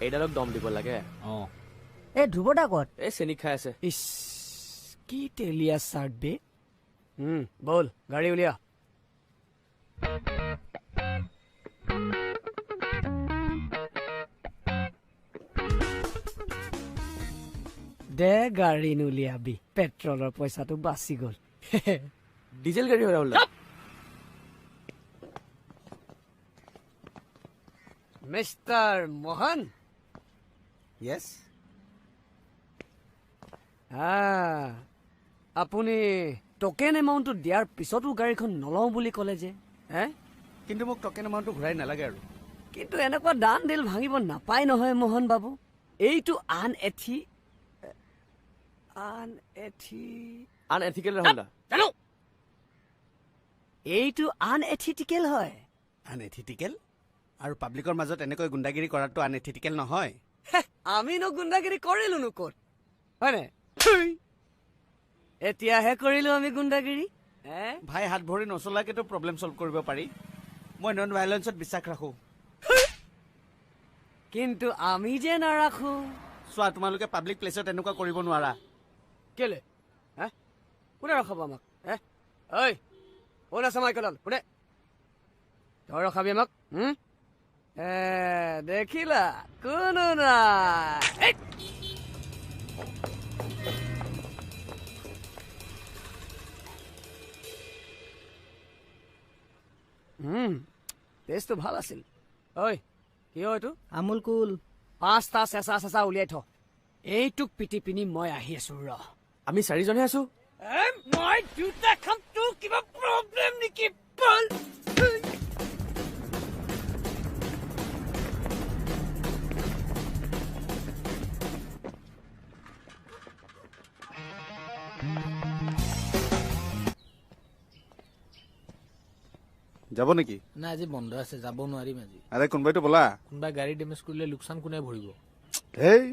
এইডালক দম দিব লাগে এই ধ্ৰুৱদা ক'ত এই চেনি খাই আছে ইছ কি তেলিয়া চাৰ্ট বে বল গাড়ী উলিয়া দে গাড়ী নুলিয়াবি পেট্ৰলৰ পইচাটো বাচি গ'ল ডিজেল গাড়ী হয় ৰাহুল দা মিষ্টাৰ মোহন য়েছ আপুনি টকেন এমাউণ্টটো দিয়াৰ পিছতো গাড়ীখন নলওঁ বুলি ক'লে যে কিন্তু মোক টকেন এমাউণ্টটো ঘূৰাই নালাগে আৰু কিন্তু এনেকুৱা দান দিল ভাঙিব নাপায় নহয় মোহন বাবু এইটো আনএথিকেল ৰাহুল দা জানো এইটো আনএথিকেল হয় আনএথিকেল আৰু পাব্লিকৰ মাজত এনেকৈ গুণ্ডাগিৰি কৰাটো আনএথিকেল নহয় আমিনো গুণ্ডাগিৰি কৰিলোনো ক'ত হয়নে এতিয়াহে কৰিলো আমি গুণ্ডাগিৰি ভাই হাত ভৰি নচলাকেতো প্ৰব্লেম চল্ভ কৰিব পাৰি মই নন ভাইলেন্সত বিশ্বাস ৰাখো কিন্তু আমি যে নাৰাখো চোৱা তোমালোকে পাব্লিক প্লেচত এনেকুৱা কৰিব নোৱাৰা কেলে কোনে ৰখাব আমাক ঐ কোন আছে মাইকেল কোনে তই ৰখাবি আমাক দেখিলা কোনো নাই টেষ্টটো ভাল আছিল ঐ কি হয় এইটো আমুল কুল 5টা চেঁচা চেঁচা উলিয়াই থ এইটোক পিটি পিনি মই আহি আছো ৰ আমি 4জনহে আছো মই দুটা খাম তোৰ কিবা প্ৰব্লেম নেকি বল যাব নেকি না আজি বন্ধ আছে যাব নোৱাৰিম আজি আৰে কোনোবাইতো বলা কোনোবাই গাড়ী ডেমেজ কৰিলে লোকচান কোনে ভৰিব হেই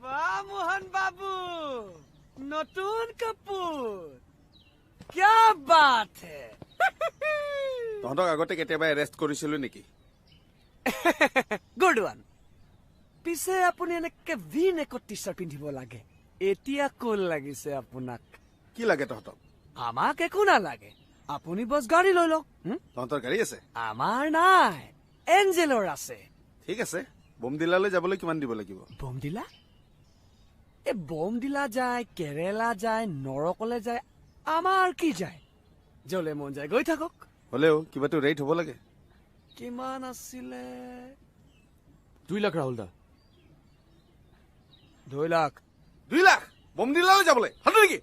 বাহ মোহন বাবু নতুন কাপোৰ क्या बात है তহঁতক আগতে কেতিয়াবা এৰেষ্ট কৰিছিলো নেকি গুড ওৱান পিছে আপুনি এনেকে ভি নেকত টি চাৰ্ট পিন্ধিব লাগে এতিয়া কোন লাগিছে আপোনাক কি লাগে তহঁতক আমাক একো নালাগে আপুনি বছ গাড়ী লৈ লওক তহঁতৰ গাড়ী আছে আমাৰ নাই এঞ্জেলৰ আছে ঠিক আছে বোমদিলালৈ যাবলৈ কিমান দিব লাগিব বোমদিলা এই বোমদিলা যায় কেৰেলা যায় নৰকলে যায় আমাৰ কি যায় যলে মন যায় গৈ থাকক হলেও কিবাটো ৰেট হ'ব লাগে কিমান আছিলে 2 লাখ ৰাহুল দা 2 লাখ 2 লাখ বোমদিলালৈ যাবলৈ হাত নেকি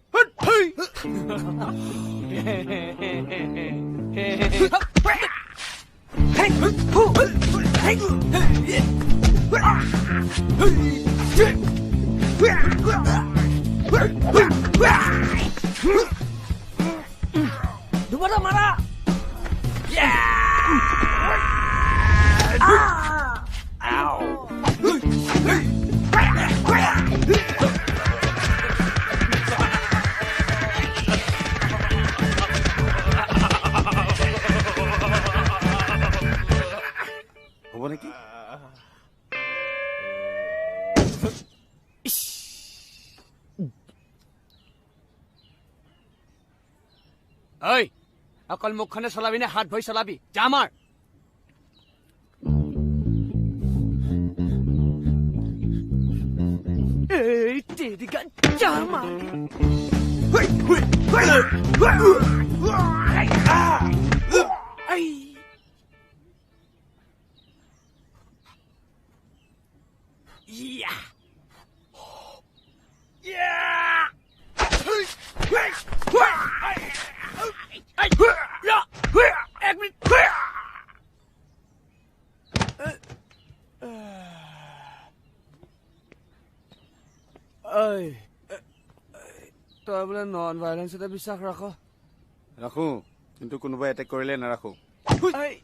দুবাৰা মাৰা হ'ব নেকি ঐ অকল মুখখনে চলাবি নে হাত ভৰি চলাবি যা মাৰ এই তেৰিকা যা মাৰ তই বোলে নন ভাইলেন্সতে বিশ্বাস ৰাখ ৰাখো কিন্তু কোনোবাই এটেক কৰিলে নাৰাখো এই